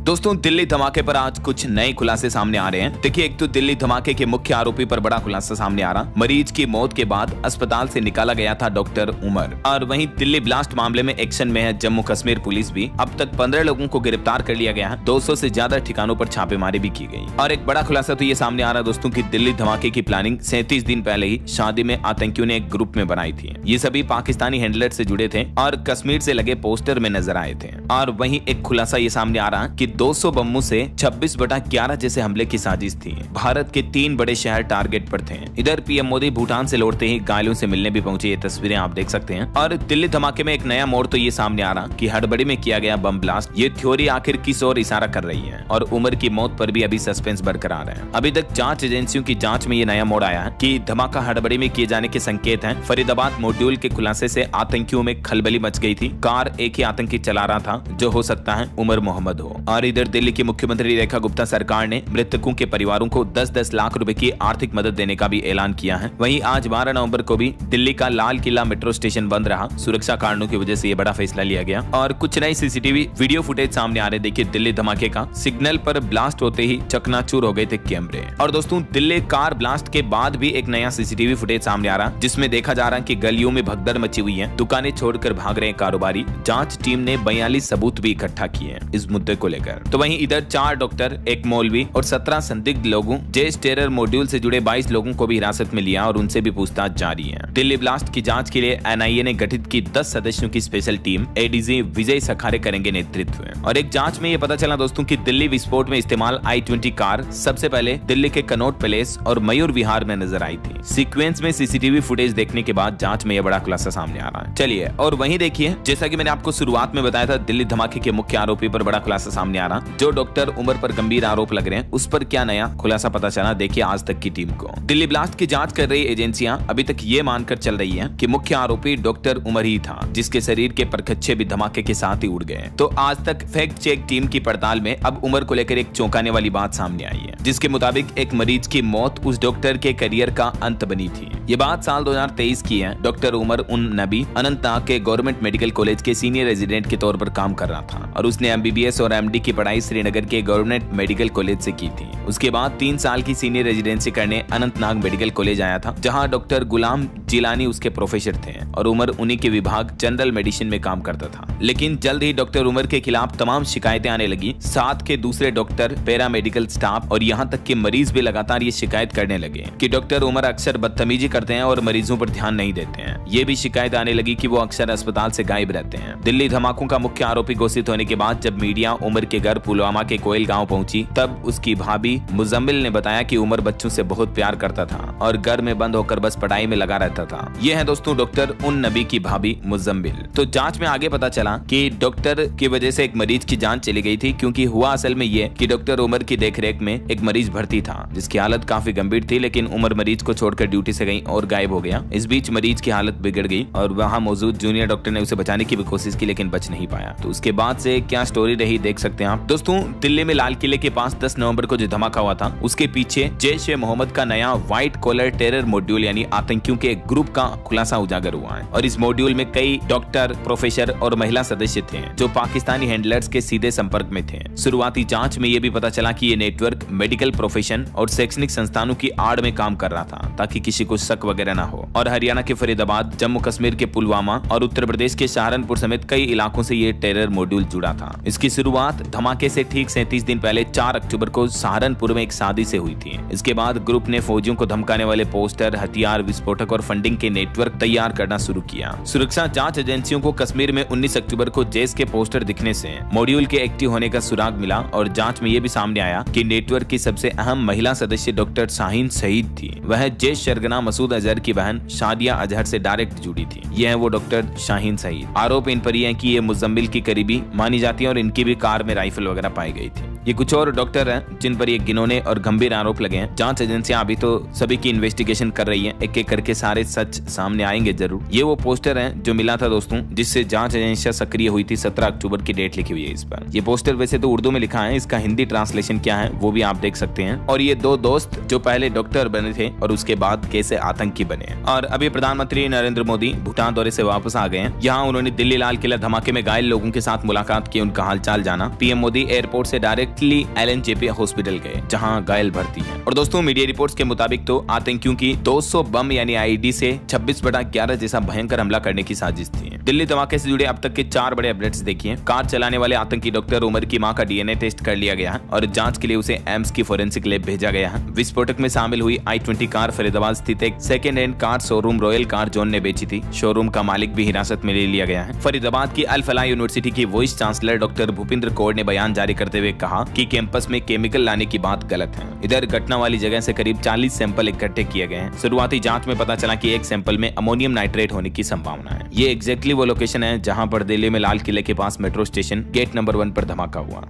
दोस्तों दिल्ली धमाके पर आज कुछ नए खुलासे सामने आ रहे हैं। देखिए, एक तो दिल्ली धमाके के मुख्य आरोपी पर बड़ा खुलासा सामने आ रहा। मरीज की मौत के बाद अस्पताल से निकाला गया था डॉक्टर उमर। और वहीं दिल्ली ब्लास्ट मामले में एक्शन में है जम्मू कश्मीर पुलिस भी। अब तक 15 लोगों को गिरफ्तार कर लिया गया है। 200 से ज्यादा ठिकानों पर छापेमारी भी की गई। और एक बड़ा खुलासा तो ये सामने आ रहा दोस्तों की दिल्ली धमाके की प्लानिंग 37 दिन पहले ही शादी में आतंकियों ने एक ग्रुप में बनाई थी। ये सभी पाकिस्तानी हैंडलर से जुड़े थे और कश्मीर से लगे पोस्टर में नजर आए थे। और वहीं एक खुलासा ये सामने आ रहा कि 200 बमों से 26/11 जैसे हमले की साजिश थी। भारत के 3 बड़े शहर टारगेट पर थे। इधर पीएम मोदी भूटान से लौटते ही घायलों से मिलने भी पहुंचे। ये तस्वीरें आप देख सकते हैं। और दिल्ली धमाके में एक नया मोड़ तो ये सामने आ रहा कि हड़बड़ी में किया गया बम ब्लास्ट। ये थ्योरी आखिर किस ओर इशारा कर रही है और उमर की मौत पर भी अभी सस्पेंस बरकरार है। अभी तक जांच एजेंसियों की जांच में ये नया मोड़ आया है कि धमाका हड़बड़ी में किए जाने के संकेत हैं। फरीदाबाद मॉड्यूल के खुलासे से आतंकियों में खलबली मच गई थी। कार एक ही आतंकी चला रहा था जो हो सकता है उमर मोहम्मद हो। और इधर दिल्ली की मुख्यमंत्री रेखा गुप्ता सरकार ने मृतकों के परिवारों को 10-10 लाख रुपए की आर्थिक मदद देने का भी ऐलान किया है। वहीं आज 12 नवंबर को भी दिल्ली का लाल किला मेट्रो स्टेशन बंद रहा। सुरक्षा कारणों की वजह से ये बड़ा फैसला लिया गया। और कुछ नई सीसीटीवी वीडियो फुटेज सामने आ रहे। देखिए, दिल्ली धमाके का सिग्नल पर ब्लास्ट होते ही चकनाचूर हो गए थे कैमरे। और दोस्तों दिल्ली कार ब्लास्ट के बाद भी एक नया सीसीटीवी फुटेज सामने आ रहा जिसमें देखा जा रहा है कि गलियों में भगदड़ मची हुई है। दुकानें छोड़कर भाग रहे कारोबारी। जांच टीम ने 42 सबूत भी इकट्ठा किए हैं इस मुद्दे को लेकर। तो वहीं इधर 4 डॉक्टर, एक मौलवी और 17 संदिग्ध लोगों जेस टेरर मॉड्यूल से जुड़े 22 लोगों को भी हिरासत में लिया और उनसे भी पूछताछ जारी है। दिल्ली ब्लास्ट की जांच के लिए एनआईए ने गठित की 10 सदस्यों की स्पेशल टीम। एडीजी विजय सखारे करेंगे नेतृत्व। और एक जांच में ये पता चला दोस्तों की दिल्ली विस्फोट में इस्तेमाल i20 कार सबसे पहले दिल्ली के कनॉट पैलेस और मयूर विहार में नजर आई थी। सीक्वेंस में सीसीटीवी फुटेज देखने के बाद जांच में यह बड़ा खुलासा सामने आ रहा है। चलिए, और वहीं देखिए, जैसा कि मैंने आपको शुरुआत में बताया था, दिल्ली धमाके के मुख्य आरोपी पर बड़ा खुलासा सामने आ रहा। जो डॉक्टर उमर पर गंभीर आरोप लग रहे हैं उस पर क्या नया खुलासा पता चला, देखिए आज तक की टीम को। दिल्ली ब्लास्ट की जांच कर रही एजेंसियां अभी तक ये मानकर चल रही हैं कि मुख्य आरोपी डॉक्टर उमर ही था, जिसके शरीर के परखच्चे भी धमाके के साथ ही उड़ गए। तो आज तक फैक्ट चेक टीम की पड़ताल में अब उमर को लेकर एक चौंकाने वाली बात सामने आई है, जिसके मुताबिक एक मरीज की मौत उस डॉक्टर के करियर का अंत बनी थी। ये बात साल 2023 की है। डॉक्टर उमर उन नबी अनंतनाग के गवर्नमेंट मेडिकल कॉलेज के सीनियर रेजिडेंट के तौर पर काम कर रहा था और उसने एमबीबीएस और एमडी की पढ़ाई श्रीनगर के गवर्नमेंट मेडिकल कॉलेज से की थी। उसके बाद 3 साल की सीनियर रेजिडेंसी करने अनंतनाग मेडिकल कॉलेज आया था, जहां डॉक्टर गुलाम जिलानी उसके प्रोफेसर थे और उमर उन्हीं के विभाग जनरल मेडिसिन में काम करता था। लेकिन जल्द ही डॉक्टर उमर के खिलाफ तमाम शिकायतें आने लगी। साथ के दूसरे डॉक्टर, पैरा मेडिकल स्टाफ और यहाँ तक कि मरीज भी लगातार ये शिकायत करने लगे कि डॉक्टर उमर अक्सर बदतमीजी करते हैं और मरीजों पर ध्यान नहीं देते हैं। ये भी शिकायत आने लगी कि वो अक्सर अस्पताल से गायब रहते हैं। दिल्ली धमाकों का मुख्य आरोपी घोषित होने के बाद जब मीडिया उमर के घर पुलवामा के कोयल गांव पहुंची, तब उसकी भाभी मुजम्मिल ने बताया कि उमर बच्चों से बहुत प्यार करता था और घर में बंद होकर बस पढ़ाई में लगा रहता था। ये है दोस्तों डॉक्टर उन नबी की भाभी मुजम्मिल। तो जांच में आगे पता चला कि डॉक्टर की वजह से एक मरीज की जान चली गई थी, क्योंकि हुआ असल में ये कि डॉक्टर उमर की देखरेख में एक मरीज भर्ती था जिसकी हालत काफी गंभीर थी, लेकिन उमर मरीज को छोड़कर ड्यूटी से गई और गायब हो गया। इस बीच मरीज की हालत बिगड़ गई और वहाँ मौजूद जूनियर डॉक्टर ने उसे बचाने की भी कोशिश की, लेकिन बच नहीं पाया। तो उसके बाद से क्या स्टोरी रही देख सकते हैं आप। दोस्तों दिल्ली में लाल किले के पास 10 नवंबर को जो धमाका हुआ था, उसके पीछे जैश ए मोहम्मद का नया व्हाइट कॉलर टेरर मॉड्यूल यानी आतंकियों के एक ग्रुप का खुलासा उजागर हुआ है। और इस मॉड्यूल में कई डॉक्टर, प्रोफेसर और महिला सदस्य थे जो पाकिस्तानी हैंडलर्स के सीधे संपर्क में थे। शुरुआती जांच में यह भी पता चला कि ये नेटवर्क मेडिकल प्रोफेशन और शैक्षणिक संस्थानों की आड़ में काम कर रहा था ताकि किसी को शक वगैरह ना हो। और हरियाणा के फरीदाबाद, जम्मू कश्मीर के पुलवामा और उत्तर प्रदेश के सहारनपुर समेत कई इलाकों से ये टेरर मॉड्यूल जुड़ा था। इसकी शुरुआत धमाके से ठीक 37 दिन पहले 4 अक्टूबर को सहारनपुर में एक शादी से हुई थी। इसके बाद ग्रुप ने फौजियों को धमकाने वाले पोस्टर, हथियार, विस्फोटक और फंडिंग के नेटवर्क तैयार करना शुरू किया। सुरक्षा जांच एजेंसियों को कश्मीर में 19 अक्टूबर को जैश के पोस्टर दिखने से मॉड्यूल के एक्टिव होने का सुराग मिला और जांच में यह भी सामने आया कि नेटवर्क की सबसे अहम महिला सदस्य डॉक्टर शाहीन शहीद थी। वह जैश सरगना मसूद अजहर की बहन शादिया अजहर से डायरेक्ट जुड़ी थी। यह है वो डॉक्टर शाहीन शहीद। आरोप इन पर यह है कि ये मुजम्मिल की करीबी मानी जाती है और इनकी भी कार में राइफल वगैरह पाई गई थी। ये कुछ और डॉक्टर हैं जिन पर ये घिनौने और गंभीर आरोप लगे हैं। जांच एजेंसियां अभी तो सभी की इन्वेस्टिगेशन कर रही हैं, एक एक करके सारे सच सामने आएंगे जरूर। ये वो पोस्टर है जो मिला था दोस्तों, जिससे जांच एजेंसियां सक्रिय हुई थी। 17 अक्टूबर की डेट लिखी हुई है इस पर। ये पोस्टर वैसे तो उर्दू में लिखा है, इसका हिंदी ट्रांसलेशन क्या है वो भी आप देख सकते हैं। और ये दो दोस्त जो पहले डॉक्टर बने थे और उसके बाद कैसे आतंकी बने। और अभी प्रधानमंत्री नरेंद्र मोदी भूटान दौरे से वापस आ गए हैं। यहाँ उन्होंने दिल्ली लाल किला धमाके में घायल लोगों के साथ मुलाकात की, उनका हालचाल जाना। पीएम मोदी एयरपोर्ट से डायरेक्टली LNJP हॉस्पिटल गए जहां घायल भर्ती हैं। और दोस्तों मीडिया रिपोर्ट्स के मुताबिक तो आतंकियों की 200 बम यानी IED से 26/11 जैसा भयंकर हमला करने की साजिश थी। दिल्ली धमाके से जुड़े अब तक के 4 बड़े अपडेट्स देखिए। कार चलाने वाले आतंकी डॉक्टर उमर की मां का DNA टेस्ट कर लिया गया है और जांच के लिए उसे एम्स की फोरेंसिक लैब भेजा गया है। विस्फोटक में शामिल हुई I-20 कार फरीदाबाद स्थित एक second hand car showroom royal car zone ने बेची थी। शोरूम का मालिक भी हिरासत में ले लिया गया है। फरीदाबाद की अल फलाह यूनिवर्सिटी की vice chancellor doctor Bhupinder Kaur ने बयान जारी करते हुए कहा कि कैंपस में केमिकल लाने की बात गलत है। इधर घटना वाली जगह से करीब 40 सैंपल इकट्ठे किए गए हैं। शुरुआती जांच में पता चला कि एक सैंपल में अमोनियम नाइट्रेट होने की संभावना है। ये एग्जैक्टली वो लोकेशन है जहां पर दिल्ली में लाल किले के पास मेट्रो स्टेशन गेट नंबर 1 पर धमाका हुआ।